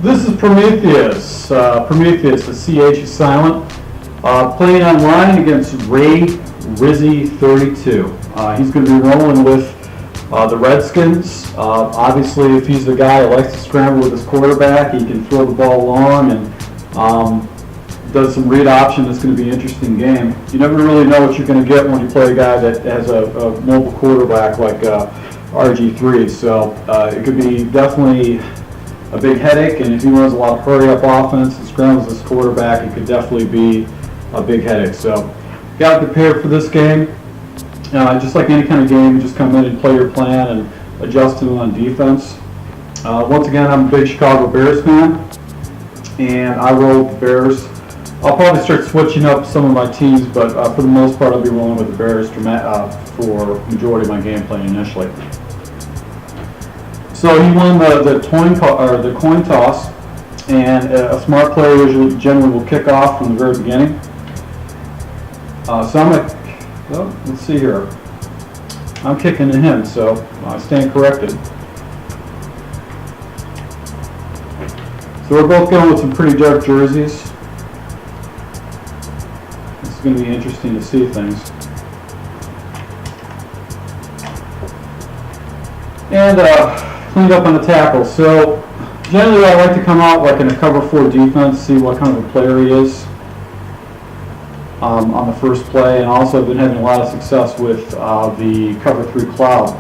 This is Prometheus. Prometheus, the CH is silent. Playing online against Rizzy32. He's going to be rolling with the Redskins. Obviously, if he's the guy who likes to scramble with his quarterback, he can throw the ball long and does some read option. It's going to be an interesting game. You never really know what you're going to get when you play a guy that has a mobile quarterback like RG3. So it could be definitely a big headache, and if he runs a lot of hurry-up offense and scrambles his quarterback, it could definitely be a big headache. So got prepared for this game. Just like any kind of game, you just come in and play your plan and adjust to it on defense. Once again, I'm a big Chicago Bears fan, and I roll with the Bears. I'll probably start switching up some of my teams, but for the most part, I'll be rolling with the Bears for the majority of my gameplay initially. So he won the coin toss, and a smart player generally will kick off from the very beginning. So I'm going to, well, let's see here. I'm kicking to him, so I stand corrected. So we're both going with some pretty dark jerseys. This is going to be interesting to see things. And cleaned up on the tackle. So generally I like to come out like in a cover 4 defense, see what kind of a player he is on the first play, and also I've been having a lot of success with the cover 3 cloud.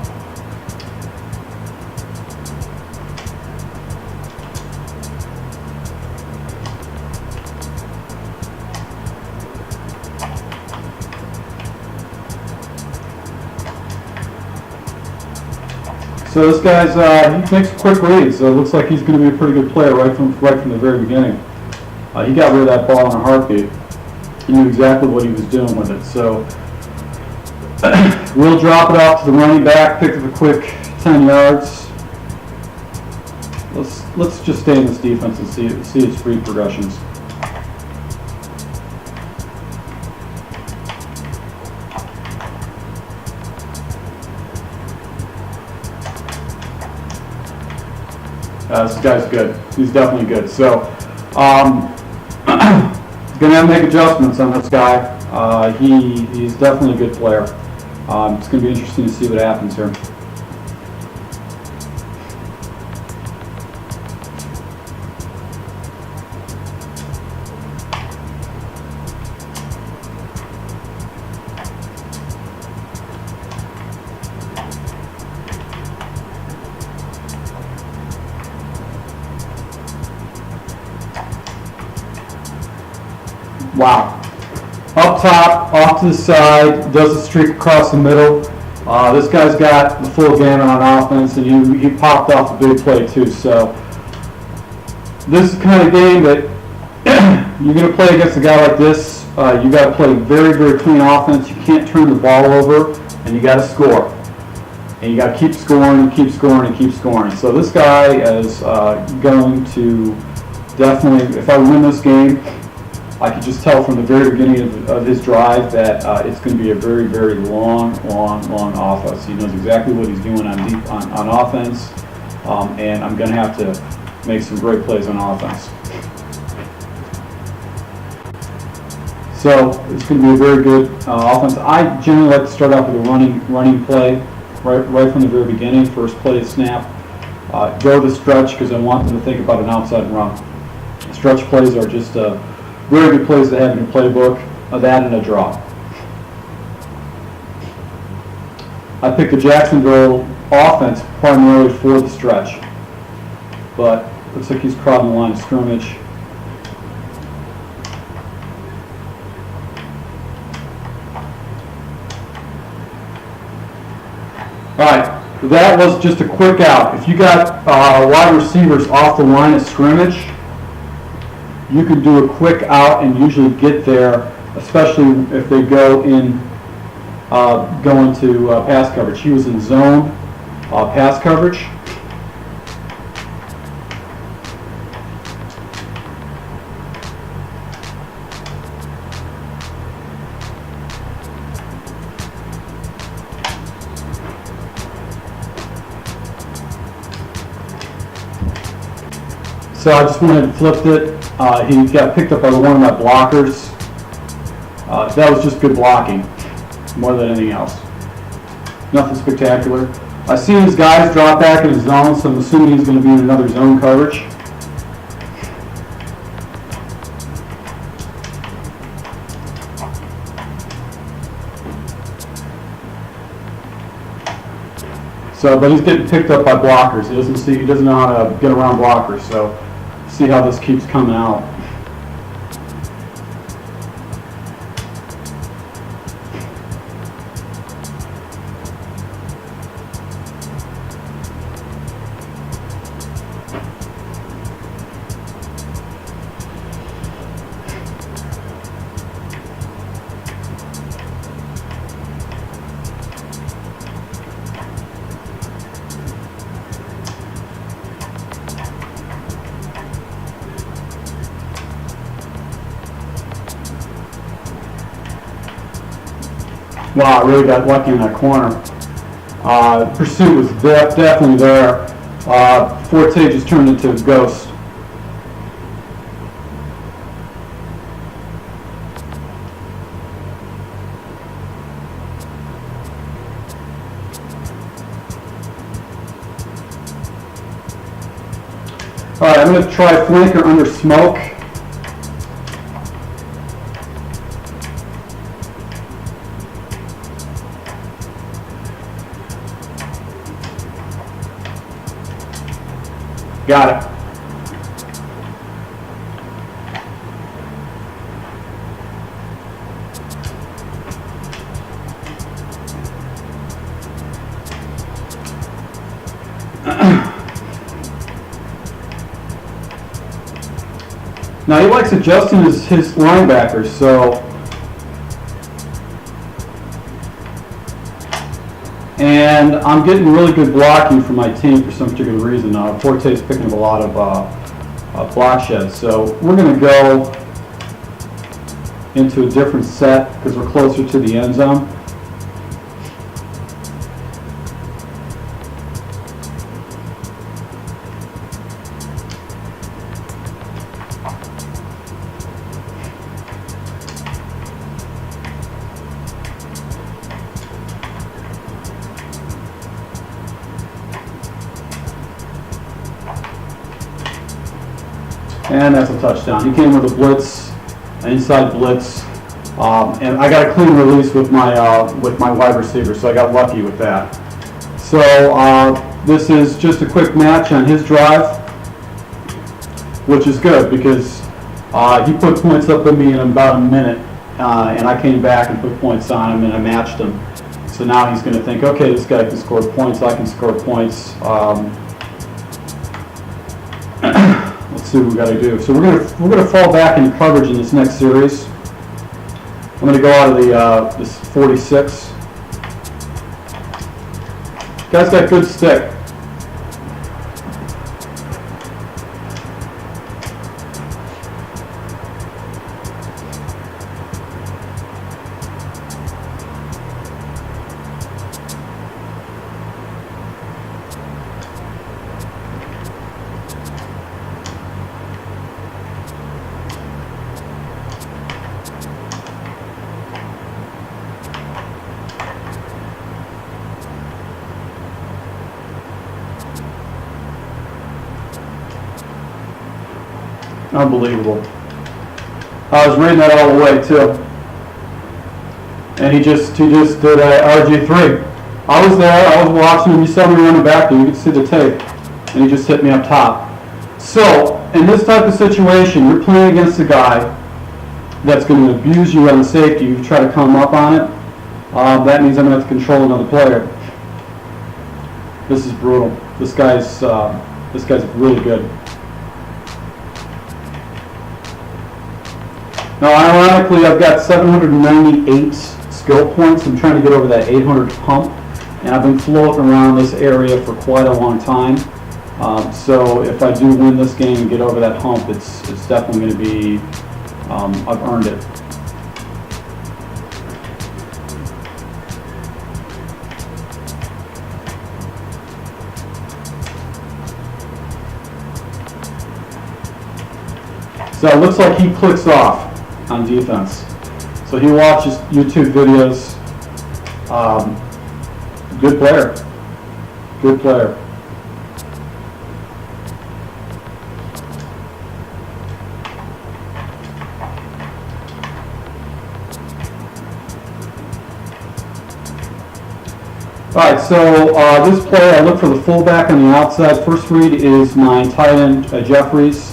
So this guy's he makes quick reads. So it looks like he's going to be a pretty good player right from the very beginning. He got rid of that ball in a heartbeat. He knew exactly what he was doing with it. So we'll drop it off to the running back, pick up a quick 10 yards. Let's just stay in this defense and see its read progressions. This guy's good. He's definitely good. So, going to have to make adjustments on this guy. He's definitely a good player. It's going to be interesting to see what happens here. Wow. Up top, off to the side, does the streak across the middle. This guy's got the full gamut on offense, and he popped off a big play too. So this is the kind of game that you're going to play against a guy like this. You got to play very, very clean offense. You can't turn the ball over, and you got to score. And you got to keep scoring and keep scoring and keep scoring. So this guy is going to definitely, if I win this game, I could just tell from the very beginning of his drive that it's going to be a very, very long offense. He knows exactly what he's doing on offense, and I'm going to have to make some great plays on offense. So it's going to be a very good offense. I generally like to start off with a running play right from the very beginning. First play is snap. Go to stretch because I want them to think about an outside run. Stretch plays are just very good plays to have in your playbook, that and a draw. I picked the Jacksonville offense primarily for the stretch, but looks like he's crowding the line of scrimmage. Alright, that was just a quick out. If you got wide receivers off the line of scrimmage, you can do a quick out and usually get there, especially if they go into pass coverage. He was in zone pass coverage. So I just went and flipped it. He got picked up by one of my blockers. That was just good blocking, more than anything else. Nothing spectacular. I see his guys drop back in his zone, so I'm assuming he's going to be in another zone coverage. So, but he's getting picked up by blockers. He doesn't know how to get around blockers. So, see how this keeps coming out. Wow, I really got lucky in that corner. Pursuit was definitely there. Forte just turned into a ghost. All right, I'm going to try flanker under smoke. Got it. Now he likes adjusting his linebackers, so and I'm getting really good blocking from my team for some particular reason. Forte's picking up a lot of block sheds, so we're going to go into a different set because we're closer to the end zone. And that's a touchdown. He came with a blitz, an inside blitz, and I got a clean release with my wide receiver, so I got lucky with that. So this is just a quick match on his drive, which is good because he put points up on me in about a minute, and I came back and put points on him, and I matched him. So now he's going to think, okay, this guy can score points, I can score points. Let's see what we got to do. So we're gonna fall back into coverage in this next series. I'm gonna go out of the this 46. Guy's got good stick. Unbelievable. I was reading that all the way too. And he just did RG3. I was there, I was watching him, you saw me running back there, you could see the tape. And he just hit me up top. So, in this type of situation, you're playing against a guy that's going to abuse you on the safety. You try to come up on it. That means I'm going to have to control another player. This is brutal. This guy's really good. Now, ironically, I've got 798 skill points. I'm trying to get over that 800 hump, and I've been floating around this area for quite a long time. So if I do win this game and get over that hump, it's definitely going to be, I've earned it. So it looks like he clicks off on defense. So he watches YouTube videos. Good player. Good player. All right, so this play, I look for the fullback on the outside. First read is my tight end, Jeffries.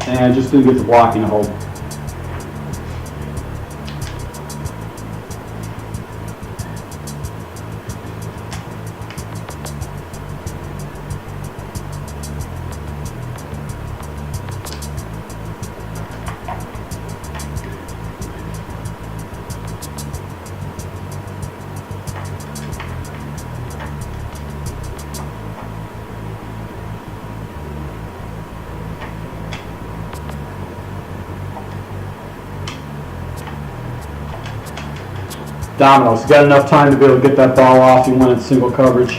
And I just didn't get the blocking to hold. Dominoes. Got enough time to be able to get that ball off. He went in single coverage.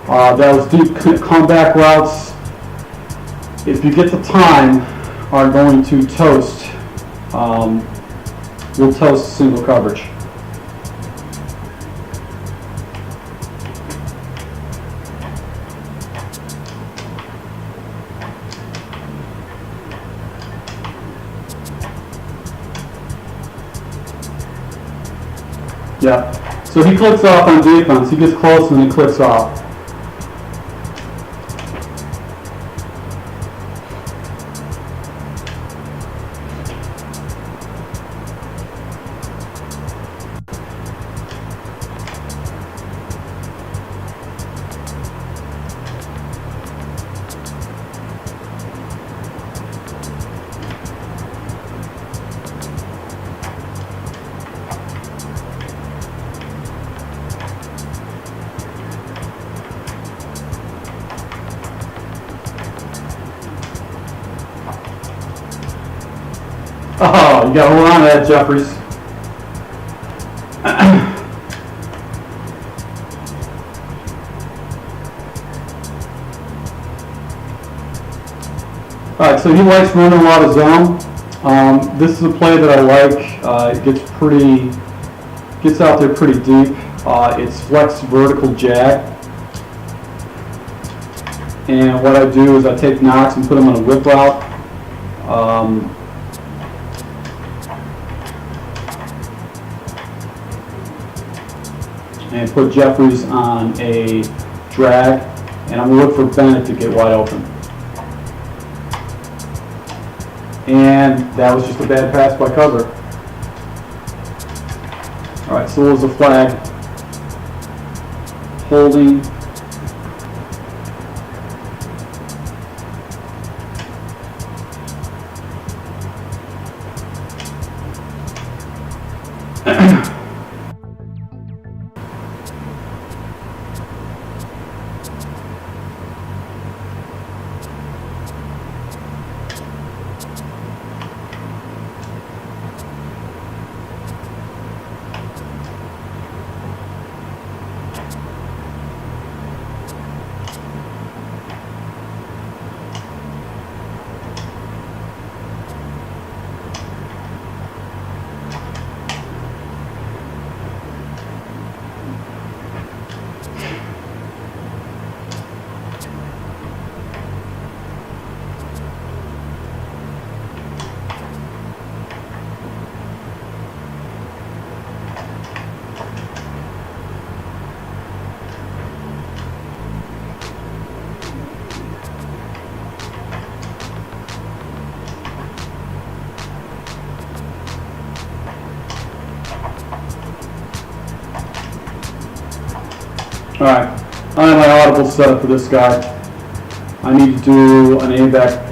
That was deep comeback routes. If you get the time, are going to toast. We'll toast single coverage. Yeah. So he clicks off on defense. He gets close and he clicks off. Oh, you got to hold on to that, Jeffries. All right, so he likes running a lot of zone. This is a play that I like. It gets out there pretty deep. It's flex vertical jag. And what I do is I take Knox and put him on a whip route. And put Jeffries on a drag, and I'm going to look for Bennett to get wide open. And that was just a bad pass by cover. All right, so there's a flag. Holding. Alright, I have my audible set up for this guy. I need to do an A-back.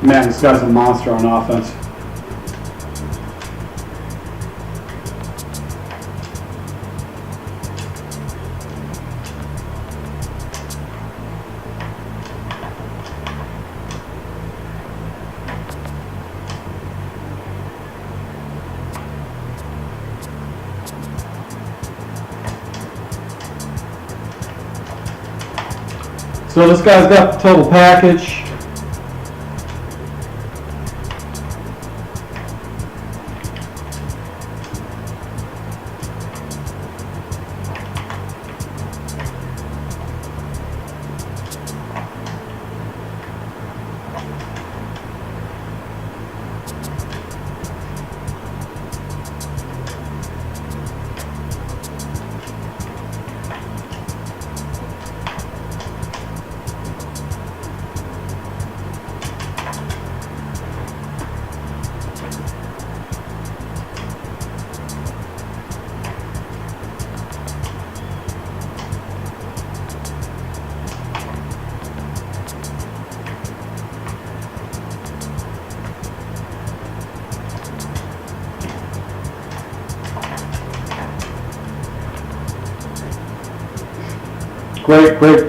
Man, this guy's a monster on offense. So this guy's got the total package.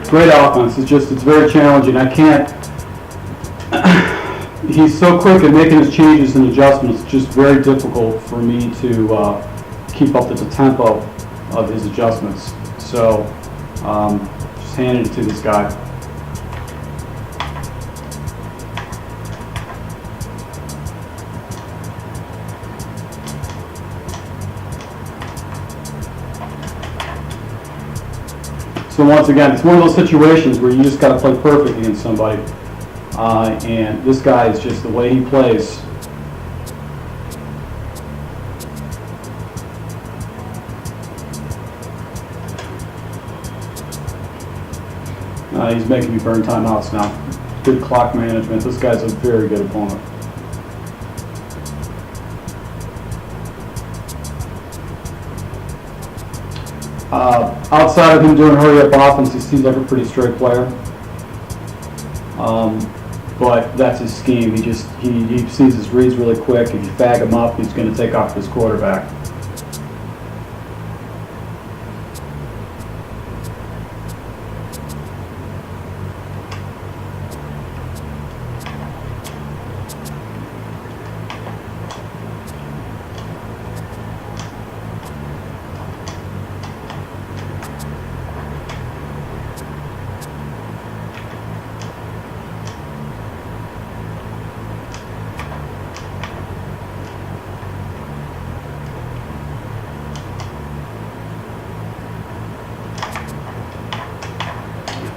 Great offense. It's very challenging. I can't. He's so quick at making his changes and adjustments. It's just very difficult for me to keep up with the tempo of his adjustments. So, just handed it to this guy. So once again, it's one of those situations where you just got to play perfect against somebody. And this guy is just the way he plays. He's making me burn timeouts now. Good clock management. This guy's a very good opponent. Outside of him doing hurry-up offense, he seems like a pretty straight player. But that's his scheme. He sees his reads really quick. If you fag him up, he's going to take off his quarterback.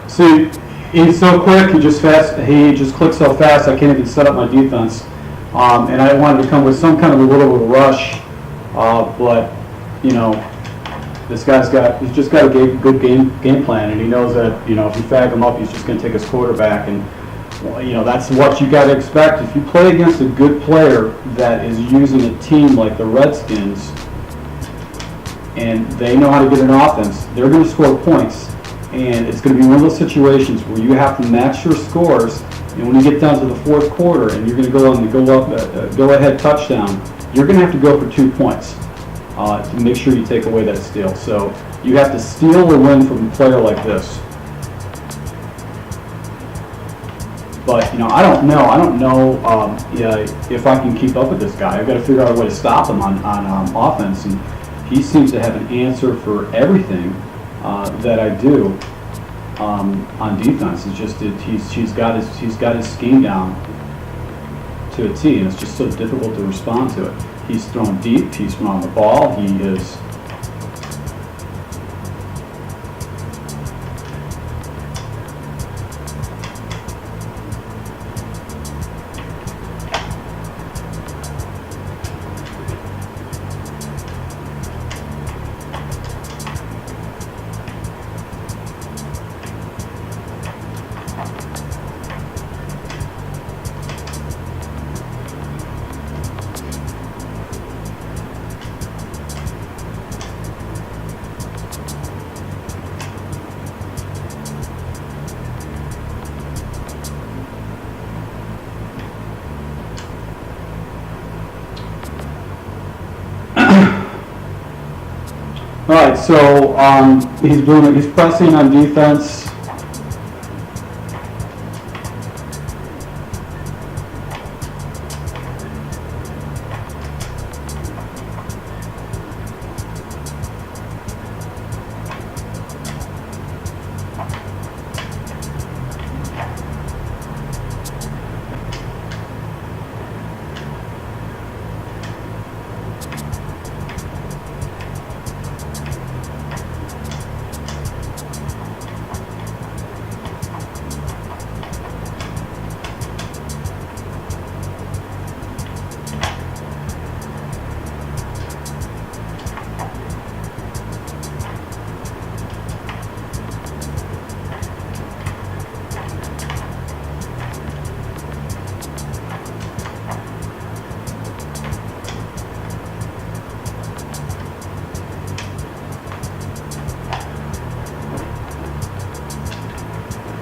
See, he's so quick. He just clicks so fast. I can't even set up my defense. And I wanted to come with some kind of a little bit of a rush, but you know, he's just got a good game plan, and he knows that if you fag him up, he's just going to take his quarterback, and that's what you got to expect. If you play against a good player that is using a team like the Redskins, and they know how to get an offense, they're going to score points. And it's going to be one of those situations where you have to match your scores. And when you get down to the fourth quarter and you're going to go on the go ahead touchdown, you're going to have to go for 2 points to make sure you take away that steal. So you have to steal or win from a player like this. But I don't know if I can keep up with this guy. I've got to figure out a way to stop him on offense, and he seems to have an answer for everything that I do on defense. It's just he's got his scheme down to a T, and it's just so difficult to respond to it. He's thrown deep. He's thrown the ball. He is. All right, so he's pressing on defense.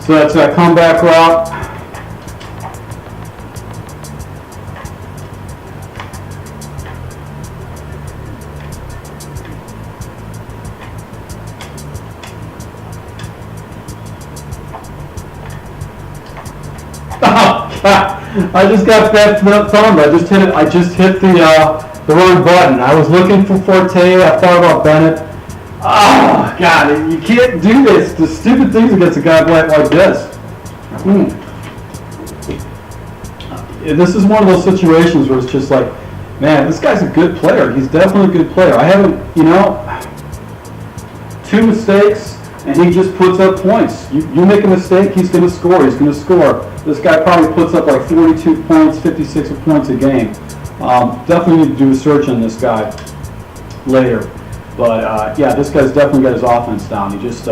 So that's a comeback route. Oh, God. I just got that thumb. I just hit the wrong button. I was looking for Forte. I thought about Bennett. Oh, God, you can't do this. The stupid things against a guy like this. This is one of those situations where it's just like, man, this guy's a good player. He's definitely a good player. I haven't, 2 mistakes, and he just puts up points. You make a mistake, he's going to score. He's going to score. This guy probably puts up like 42 points, 56 points a game. Definitely need to do a search on this guy later. But yeah, this guy's definitely got his offense down. He just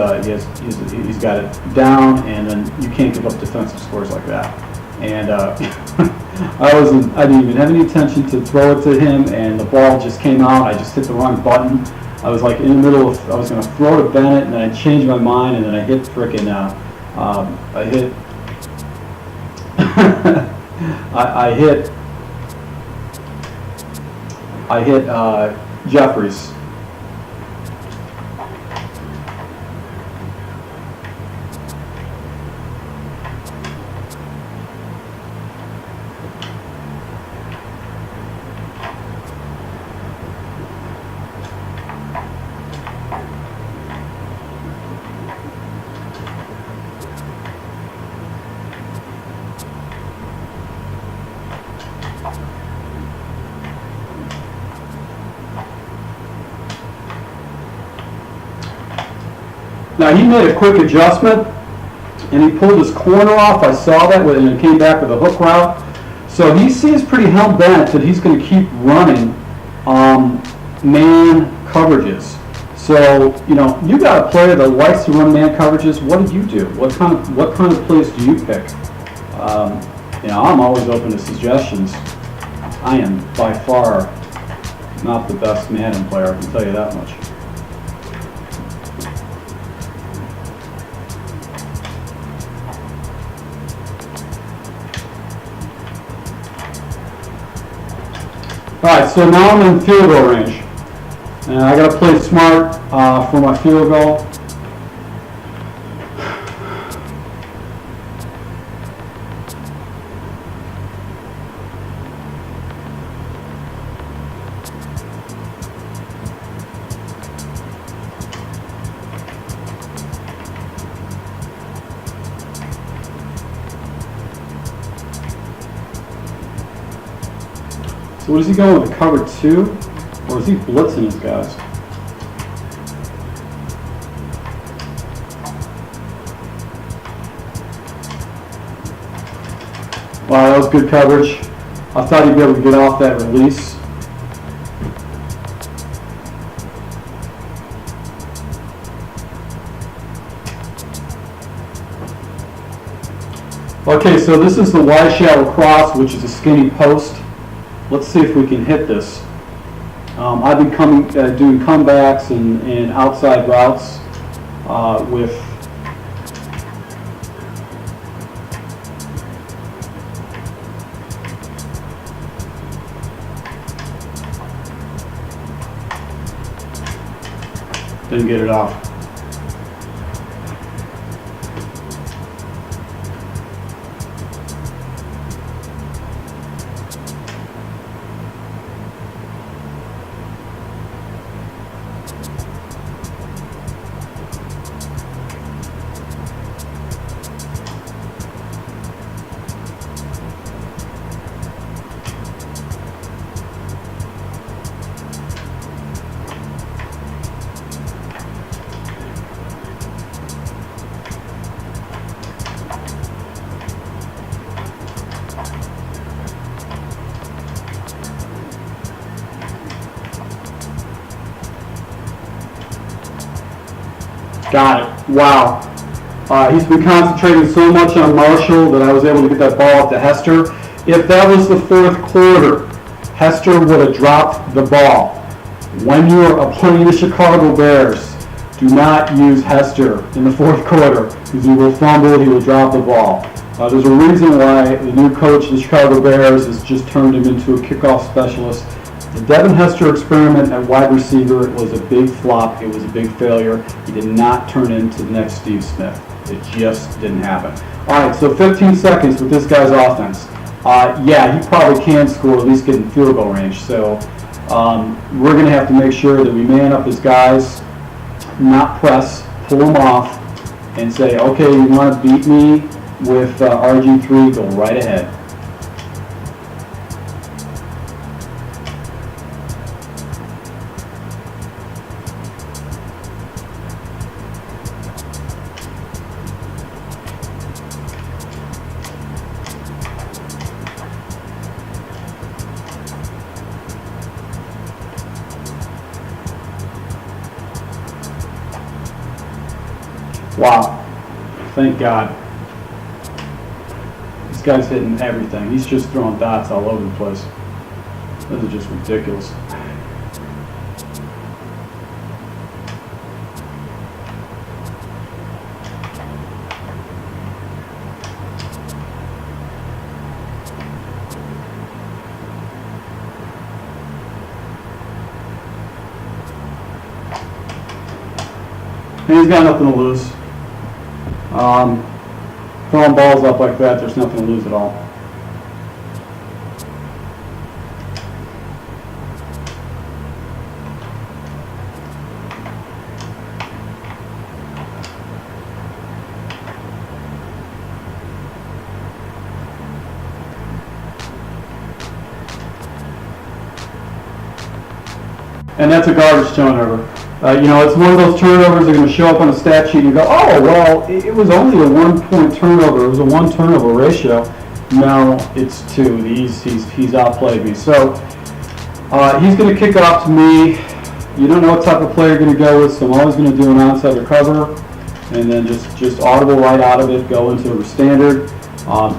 he's got it down, and then you can't give up defensive scores like that. And I didn't even have any intention to throw it to him, and the ball just came out. I just hit the wrong button. I was like in the middle of, I was going to throw to Bennett, and then I changed my mind, and then I hit frickin' I hit Jeffries. Now he made a quick adjustment, and he pulled his corner off. I saw that, and it came back with a hook route. So he seems pretty hell-bent that he's going to keep running man coverages. So, you got a player that likes to run man coverages. What do you do? What kind of plays do you pick? I'm always open to suggestions. I am by far not the best Madden player, I can tell you that much. Alright, so now I'm in field goal range. And I got to play smart for my field goal. So what is he going with, a cover 2? Or is he blitzing his guys? Wow, that was good coverage. I thought he'd be able to get off that release. Okay, so this is the Y shadow cross, which is a skinny post. Let's see if we can hit this. I've been doing comebacks and outside routes with Didn't get it off. Got it. Wow. He's been concentrating so much on Marshall that I was able to get that ball up to Hester. If that was the fourth quarter, Hester would have dropped the ball. When you are playing the Chicago Bears, do not use Hester in the fourth quarter because he will fumble, he will drop the ball. There's a reason why the new coach of the Chicago Bears has just turned him into a kickoff specialist. The Devin Hester experiment at wide receiver was a big flop. It was a big failure. He did not turn into the next Steve Smith. It just didn't happen. All right, so 15 seconds with this guy's offense. Yeah, he probably can score, at least get in field goal range. So we're going to have to make sure that we man up his guys, not press, pull them off, and say, okay, you want to beat me with RG3, go right ahead. Wow. Thank God. This guy's hitting everything. He's just throwing dots all over the place. This is just ridiculous. And he's got nothing to lose. Throwing balls up like that, there's nothing to lose at all. And that's a garbage turnover. It's one of those turnovers that are going to show up on a stat sheet and you go, oh, well, it was only a 1-point turnover. It was a 1 turnover ratio. No, it's 2. He's outplayed me. So he's going to kick it off to me. You don't know what type of play you're going to go with, so I'm always going to do an onside recover and then just audible right out of it, go into a standard.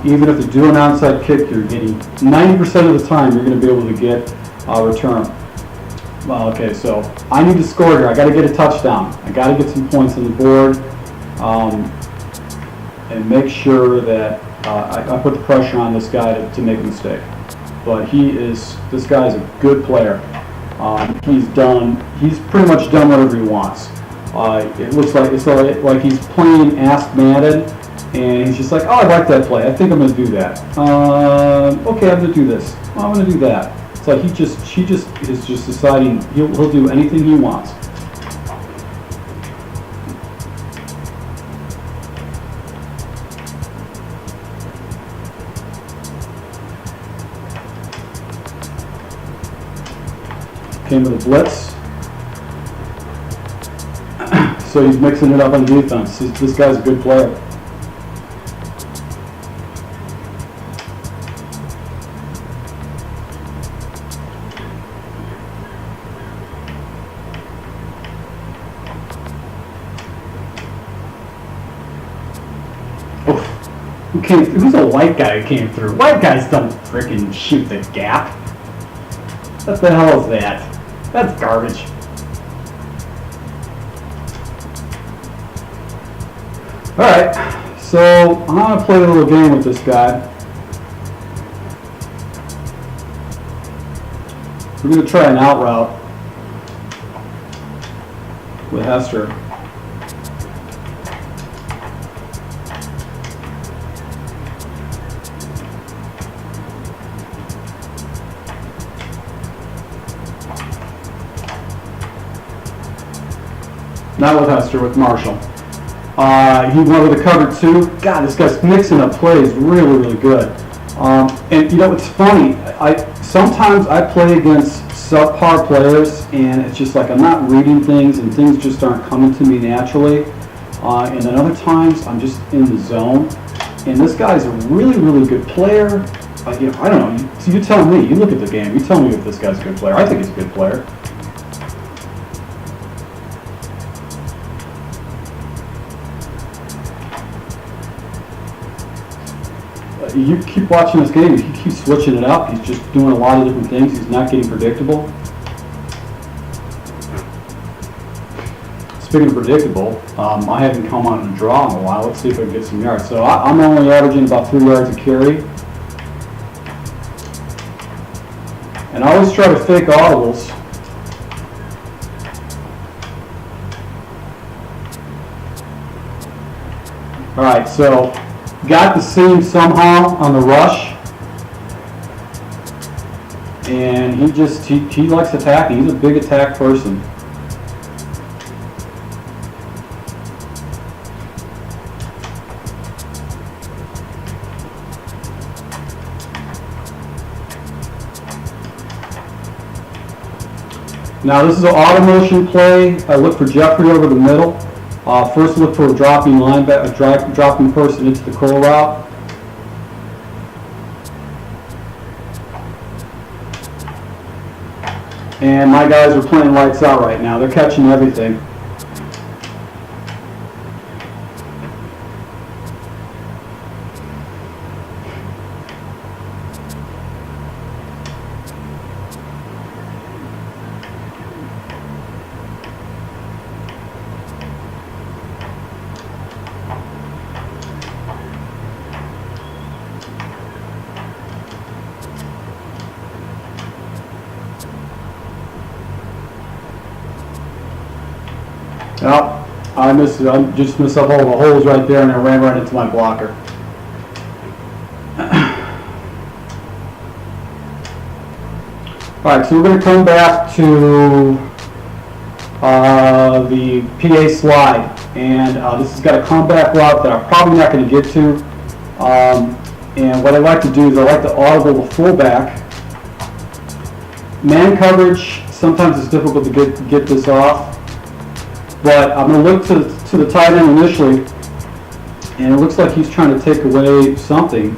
Even if you do an onside kick, you're getting 90% of the time you're going to be able to get a return. Well, okay, so I need to score here. I got to get a touchdown. I got to get some points on the board, and make sure that I put the pressure on this guy to make a mistake. But this guy's a good player. He's pretty much done whatever he wants. It looks like like he's playing Ask Madden, and he's just like, oh, I like that play. I think I'm going to do that. Okay, I'm going to do this. I'm going to do that. It's like she just is just deciding he'll do anything he wants. Came with a blitz. So he's mixing it up on defense. This guy's a good player. Who's a white guy who came through? White guys don't frickin' shoot the gap. What the hell is that? That's garbage. Alright, so I'm going to play a little game with this guy. We're going to try an out route. with Hester. Not with Hester, with Marshall. He went with a cover 2. God, this guy's mixing up plays really, really good. And you know, it's funny. Sometimes I play against subpar players, and it's just like I'm not reading things, and things just aren't coming to me naturally. And then other times I'm just in the zone. And this guy's a really, really good player. You know, I don't know. You tell me. You look at the game. You tell me if this guy's a good player. I think he's a good player. You keep watching this game, he keeps switching it up. He's just doing a lot of different things. He's not getting predictable. Speaking of predictable, I haven't come on a draw in a while. Let's see if I can get some yards. So I'm only averaging about 3 yards a carry. And I always try to fake audibles. All right, so got the seam somehow on the rush, and he likes attacking. He's a big attack person. Now this is an auto motion play. I look for Jeffrey over the middle. First look for a dropping linebacker, a dropping person into the curl route. And my guys are playing lights out right now. They're catching everything. Oh, I just missed up all the holes right there, and I ran right into my blocker. All right, so we're going to come back to the PA slide, and this has got a comeback route that I'm probably not going to get to. And what I like to do is I like to audible the fullback. Man coverage, sometimes it's difficult to get this off. But I'm going to look to the tight end initially, and it looks like he's trying to take away something.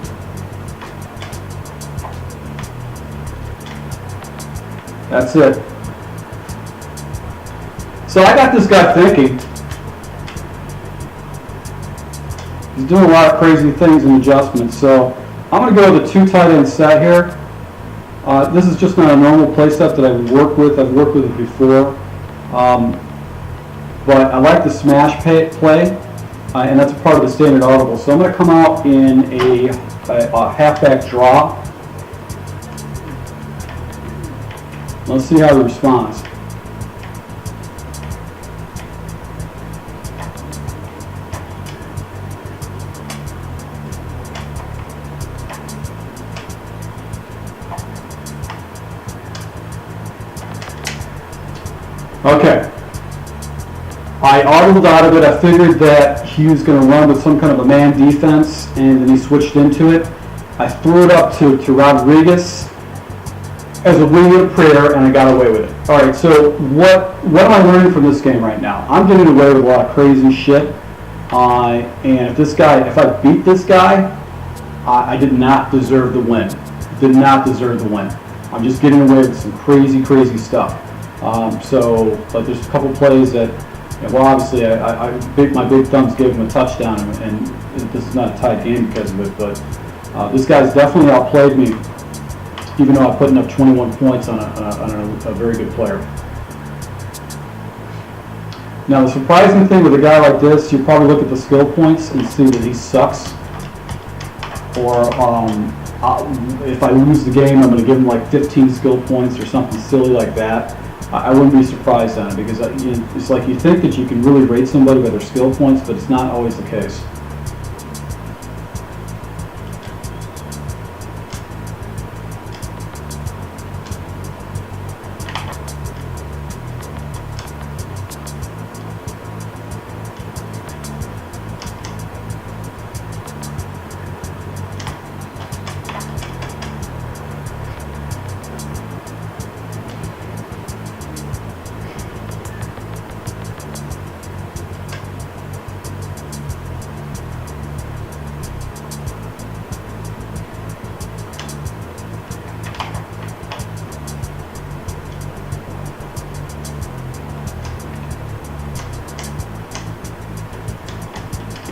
That's it. So I got this guy thinking. He's doing a lot of crazy things and adjustments. So I'm going to go with a 2 tight end set here. This is just not a normal play set that I've worked with. I've worked with it before. But I like the smash play, and that's a part of the standard audible. So I'm going to come out in a halfback draw. Let's see how he responds. Okay. I audibled out of it. I figured that he was going to run with some kind of a man defense, and then he switched into it. I threw it up to Rodriguez as a wing and a prayer, and I got away with it. All right, so what am I learning from this game right now? I'm getting away with a lot of crazy shit, and if I beat this guy, I did not deserve the win. Did not deserve the win. I'm just getting away with some crazy, crazy stuff. But there's a couple plays that, well, obviously, my big thumbs gave him a touchdown, and this is not a tight game because of it, but this guy's definitely outplayed me, even though I'm putting up 21 points on a very good player. Now, the surprising thing with a guy like this, you probably look at the skill points and see that he sucks. Or if I lose the game, I'm going to give him like 15 skill points or something silly like that. I wouldn't be surprised on it, because it's like you think that you can really rate somebody by their skill points, but it's not always the case.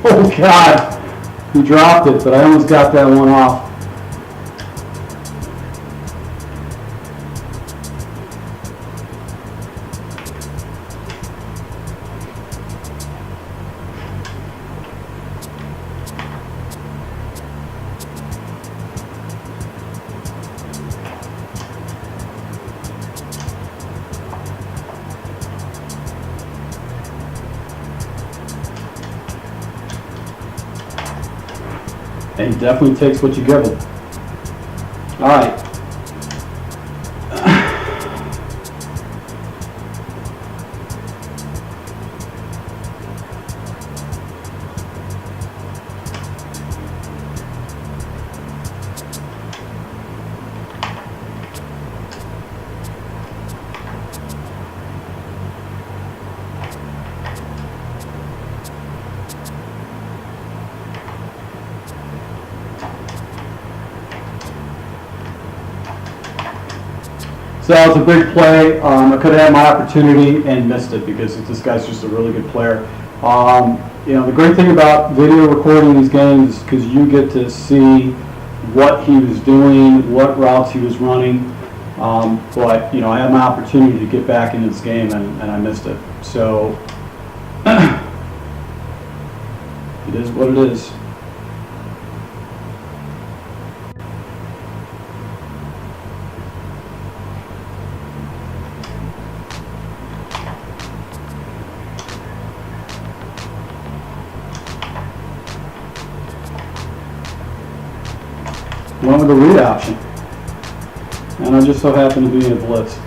Oh God, he dropped it, but I almost got that one off. And he definitely takes what you give him. All right. So that was a big play. I could have had my opportunity and missed it, because this guy's just a really good player. The great thing about video recording these games is because you get to see what he was doing, what routes he was running. But I had my opportunity to get back into this game, and I missed it. So it is what it is. Went with the read option, and I just so happened to be in a blitz.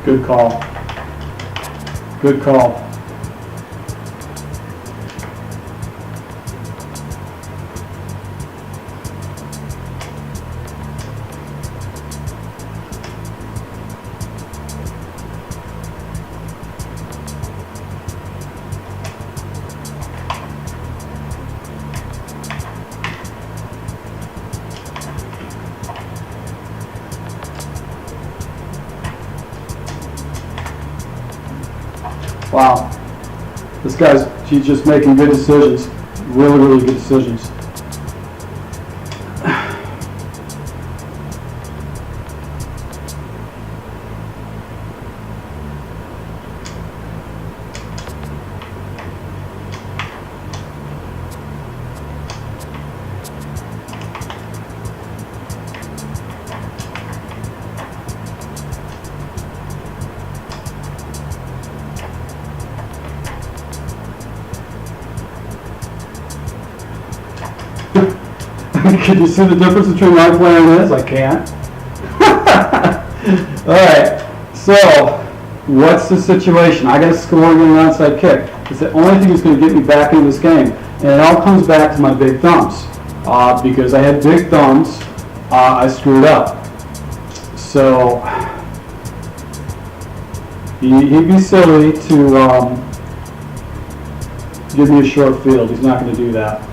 Good call. Good call. Wow, he's just making good decisions, really, really good decisions. Can you see the difference between my player and his? I can't. Alright, so what's the situation? I got to score and get an onside kick. It's the only thing that's going to get me back in this game. And it all comes back to my big thumbs. Because I had big thumbs, I screwed up. So he'd be silly to give me a short field. He's not going to do that.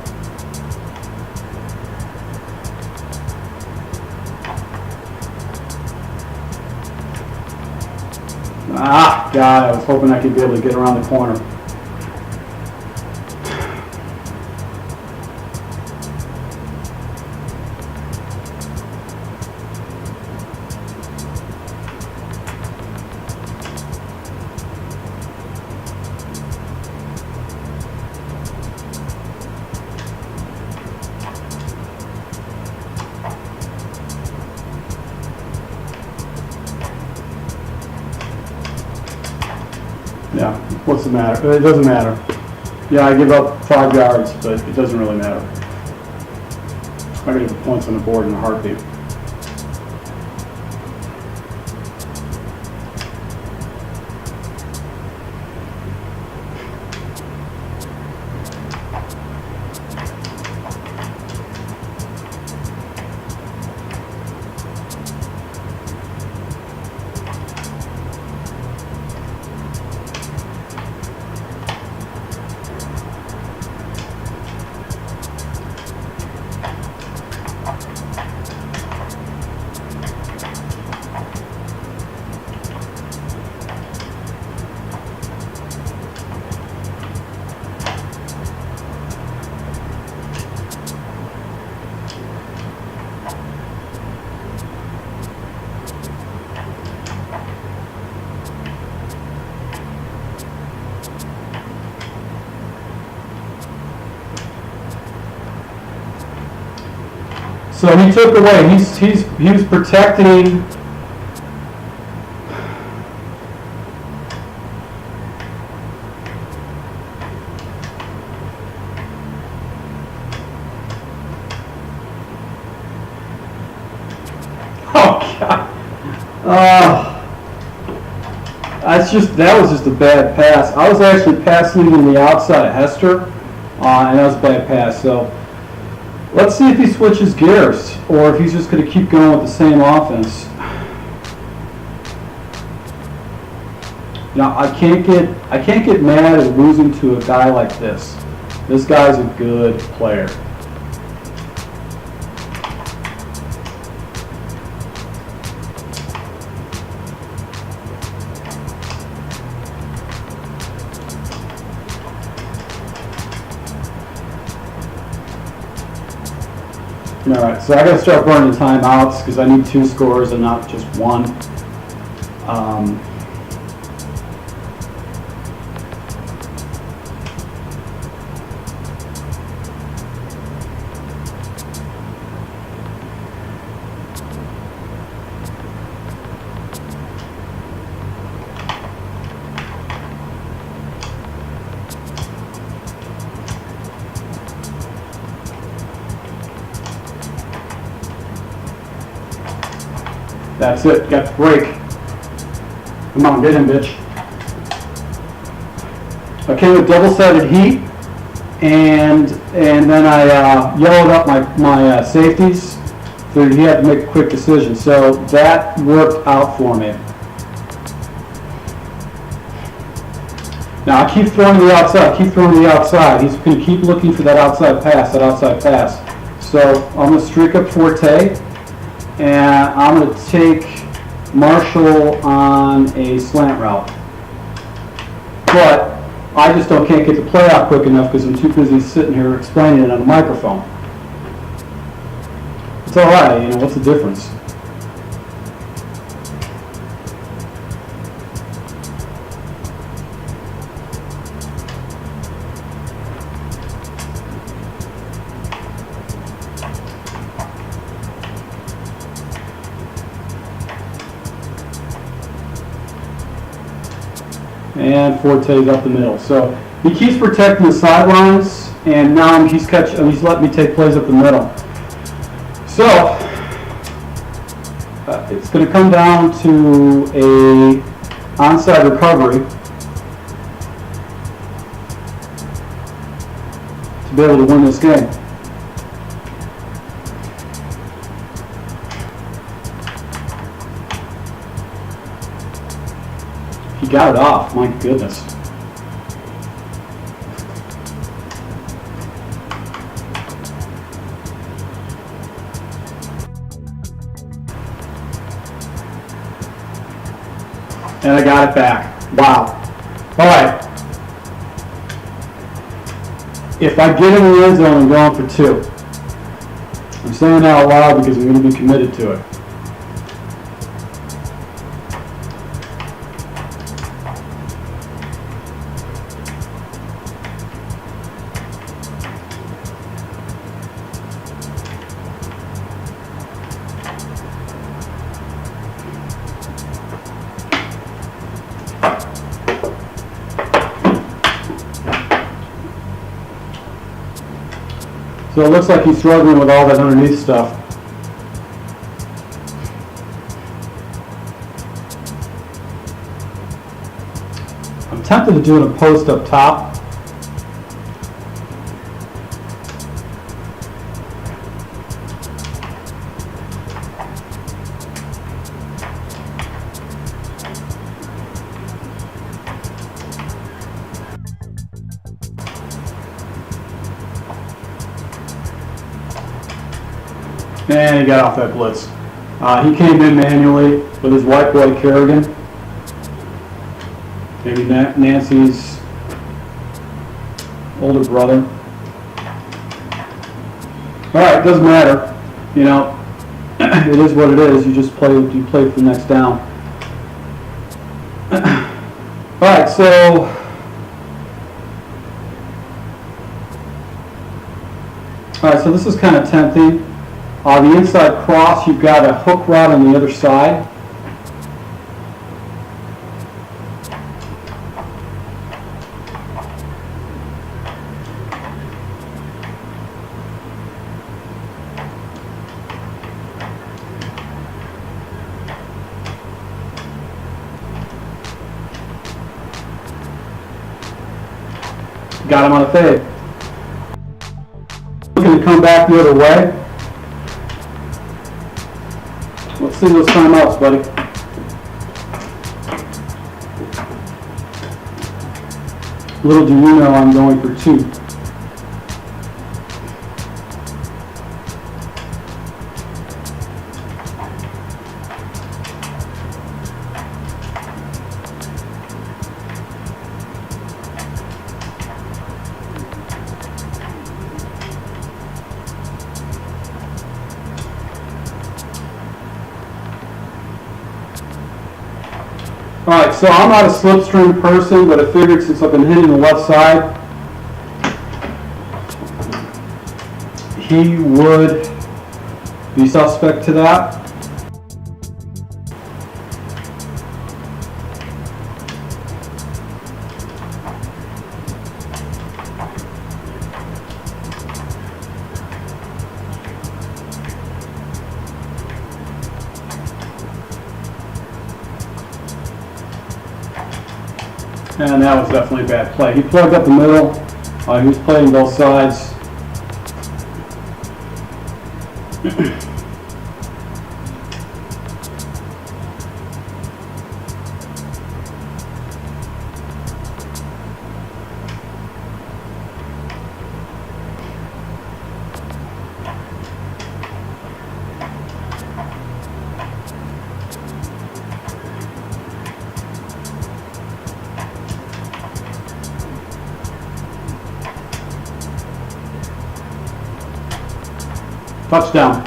Ah, God, I was hoping I could be able to get around the corner. Yeah, what's the matter? It doesn't matter. Yeah, I give up 5 yards, but it doesn't really matter. I gotta get points on the board in a heartbeat. So he took away. He was protecting. Oh God! That was just a bad pass. I was actually passing in the outside of Hester, and that was a bad pass. So. Let's see if he switches gears, or if he's just going to keep going with the same offense. Now, I can't get mad at losing to a guy like this. This guy's a good player. Alright, so I gotta start burning timeouts because I need 2 scores and not just 1. That's it, got the break. Come on, get him, bitch. Okay, with double-sided heat, and then I yellowed up my safeties, so he had to make a quick decision. So that worked out for me. Now I keep throwing to the outside, He's going to keep looking for that outside pass, So I'm going to streak up Forte. And I'm going to take Marshall on a slant route. But I just can't get the play out quick enough because I'm too busy sitting here explaining it on the microphone. It's all right, what's the difference? And Forte's up the middle. So he keeps protecting the sidelines, and now he's letting me take plays up the middle. So it's going to come down to a onside recovery to be able to win this game. He got it off, my goodness. and I got it back. Wow. All right. If I get in the end zone, I'm going for 2. I'm saying that out loud because I'm going to be committed to it. So it looks like he's struggling with all that underneath stuff. I'm tempted to do a post up top. And he got off that blitz. He came in manually with his white boy Kerrigan. Maybe Nancy's older brother. All right, doesn't matter. You know, it is what it is. You just play for the next down. All right, so this is kind of tempting. The inside cross, you've got a hook route on the other side. Got him on a fade. Looking to come back the other way. Let's see those timeouts, buddy. Little do you know I'm going for 2. Alright, so I'm not a slipstream person, but I figured since I've been hitting the left side, he would be suspect to that. And that was definitely a bad play. He plugged up the middle. He was playing both sides. Touchdown.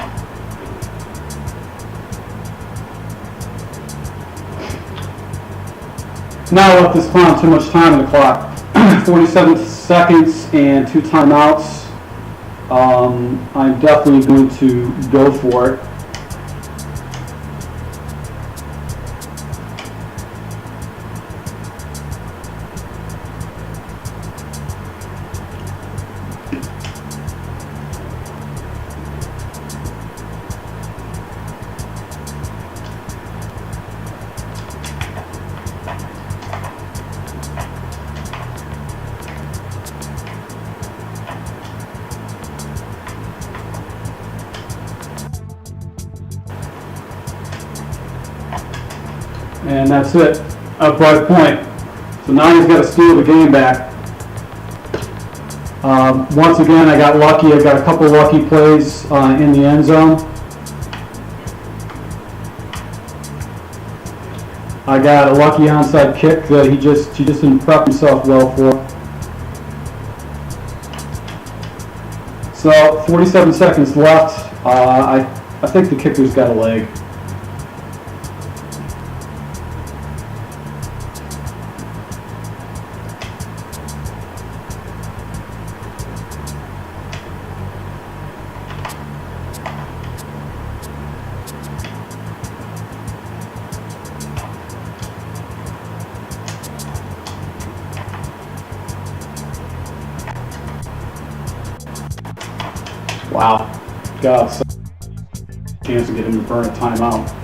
Now I left this clown too much time on the clock. 47 seconds and 2 timeouts. I'm definitely going to go for it. And that's it, up by a point. So now he's got to steal the game back. Once again, I got lucky. I got a couple lucky plays in the end zone. I got a lucky onside kick that he just didn't prep himself well for. So 47 seconds left. I think the kicker's got a leg. Wow. God, so chance to get him to burn a timeout.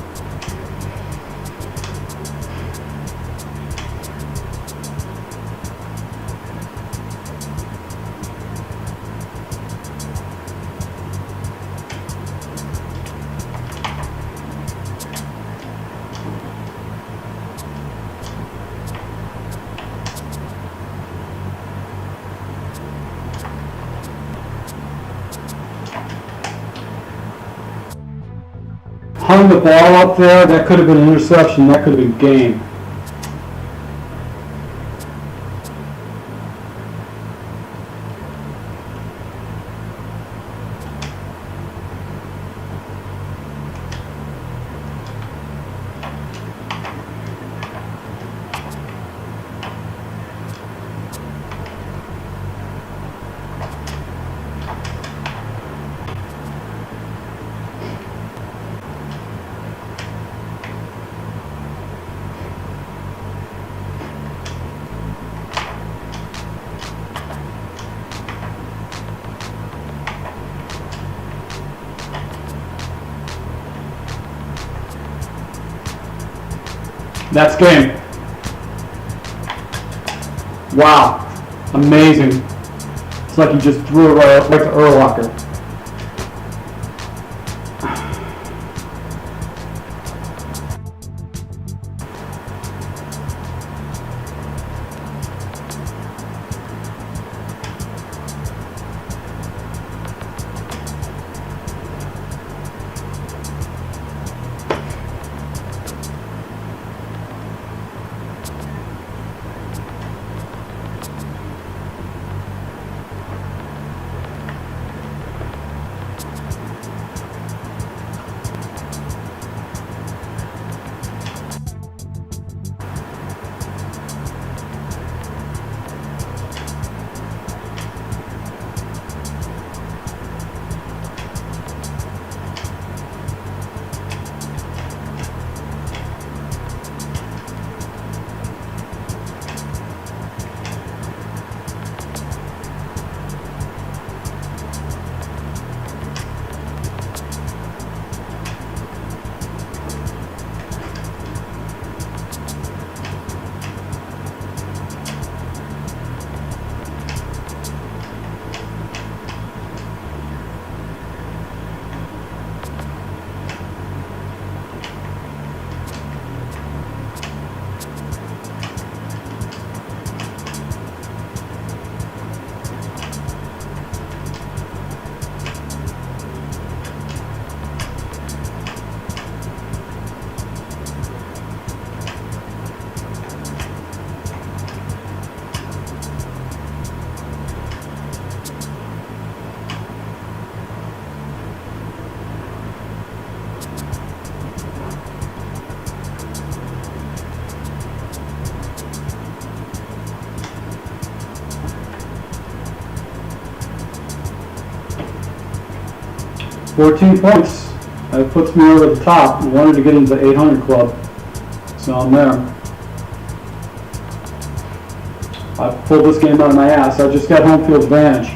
Hung the ball up there, that could have been an interception, that could have been game. That's game. Wow. Amazing. It's like he just threw it right to Urlacher. $14 points. That puts me over the top. I wanted to get into the 800 club, so I'm there. I pulled this game out of my ass. I just got home field advantage.